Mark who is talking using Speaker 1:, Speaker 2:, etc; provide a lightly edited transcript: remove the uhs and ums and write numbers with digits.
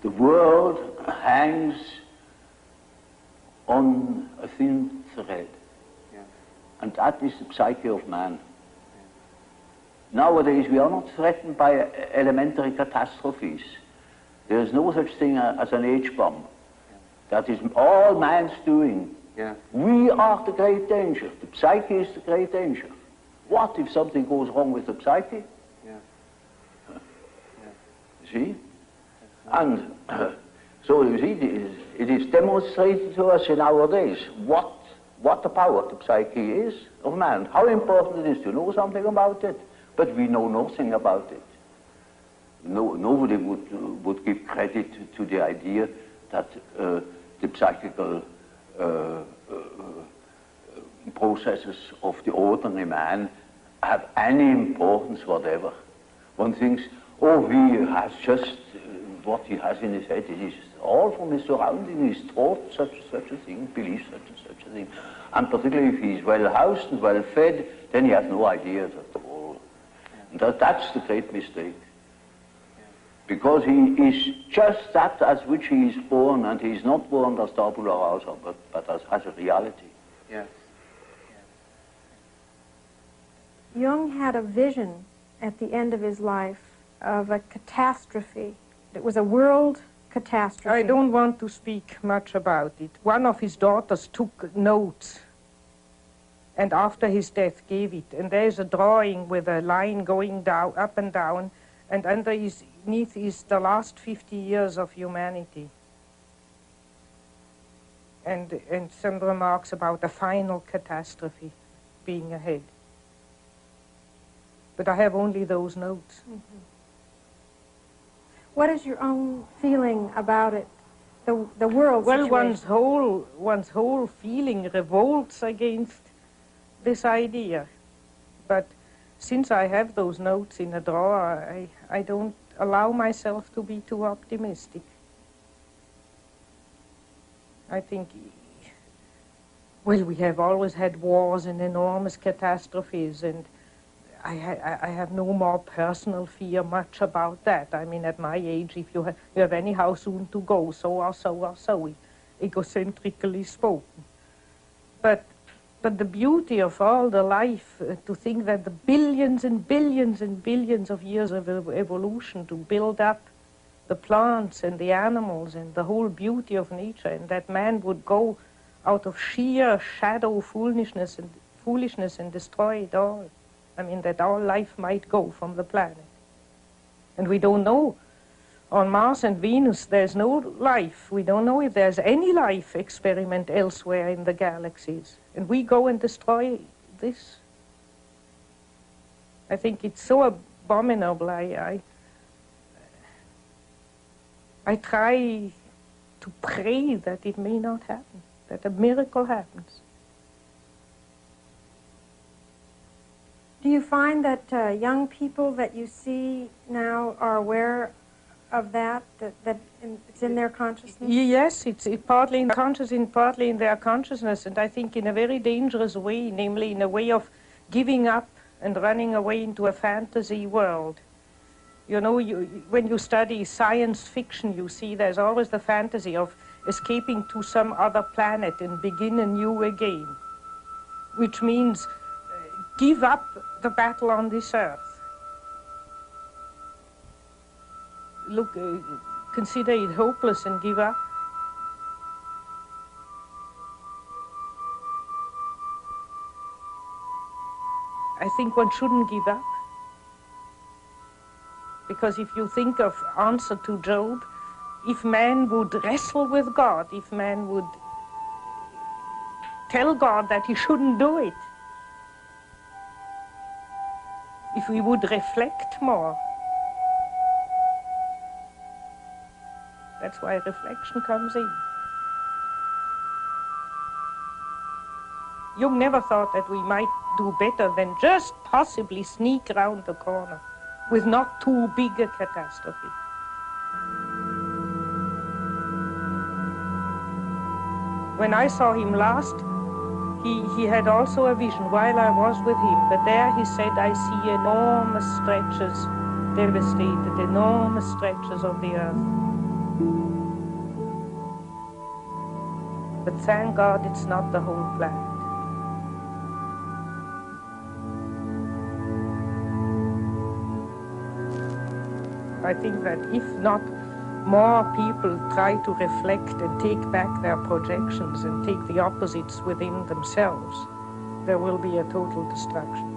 Speaker 1: the world hangs on a thin thread.
Speaker 2: Yeah.
Speaker 1: And that is the psyche of man. Nowadays, we are not threatened by elementary catastrophes. There is no such thing as an H-bomb. That is all man's doing.
Speaker 2: Yeah.
Speaker 1: We are the great danger. The psyche is the great danger. What if something goes wrong with the psyche?
Speaker 2: Yeah.
Speaker 1: See? And so you see, it is demonstrated to us in our days what the power of the psyche is of man, how important it is to know something about it, but we know nothing about it. Nobody would give credit to the idea that the psychical processes of the ordinary man have any importance whatever. One thinks, oh, he has just what he has in his head. It is all from his surroundings. He's taught such a thing, believes such a thing. And particularly if he's well housed and well fed, then he has no ideas at all. And that's the great mistake. Because he is just that as which he is born, and he is not born as tabula rasa, but as a reality.
Speaker 2: Yes.
Speaker 3: Jung had a vision at the end of his life of a catastrophe. It was a world catastrophe.
Speaker 4: I don't want to speak much about it. One of his daughters took notes and after his death gave it. And there's a drawing with a line going down, up and down, and underneath is the last 50 years of humanity. And some remarks about a final catastrophe being ahead. But I have only those notes.
Speaker 3: Mm-hmm. What is your own feeling about it, the world
Speaker 4: situation?
Speaker 3: Well,
Speaker 4: one's whole feeling revolts against this idea. But since I have those notes in a drawer, I don't allow myself to be too optimistic. I think, well, we have always had wars and enormous catastrophes, and I have no more personal fear much about that. I mean, at my age, if you have anyhow soon to go, so or so, egocentrically spoken. But the beauty of all the life, to think that the billions and billions and billions of years of evolution to build up the plants and the animals and the whole beauty of nature, and that man would go out of sheer shadow foolishness and destroy it all. I mean, that our life might go from the planet. And we don't know. On Mars and Venus, there's no life. We don't know if there's any life experiment elsewhere in the galaxies. And we go and destroy this. I think it's so abominable. I try to pray that it may not happen, that a miracle happens.
Speaker 3: Do you find that young people that you see now are aware of that it's in their consciousness?
Speaker 4: Yes, it's partly in consciousness, partly in their consciousness, and I think in a very dangerous way, namely in a way of giving up and running away into a fantasy world. You know, when you study science fiction, you see there's always the fantasy of escaping to some other planet and begin anew again, which means give up the battle on this earth. Look, consider it hopeless and give up. I think one shouldn't give up. Because if you think of answer to Job, if man would wrestle with God, if man would tell God that he shouldn't do it, if we would reflect more. That's why reflection comes in. Jung never thought that we might do better than just possibly sneak around the corner with not too big a catastrophe. When I saw him last, he had also a vision while I was with him, but there he said, I see enormous stretches devastated, enormous stretches of the earth. But thank God it's not the whole planet. I think that if not more people try to reflect and take back their projections and take the opposites within themselves, there will be a total destruction.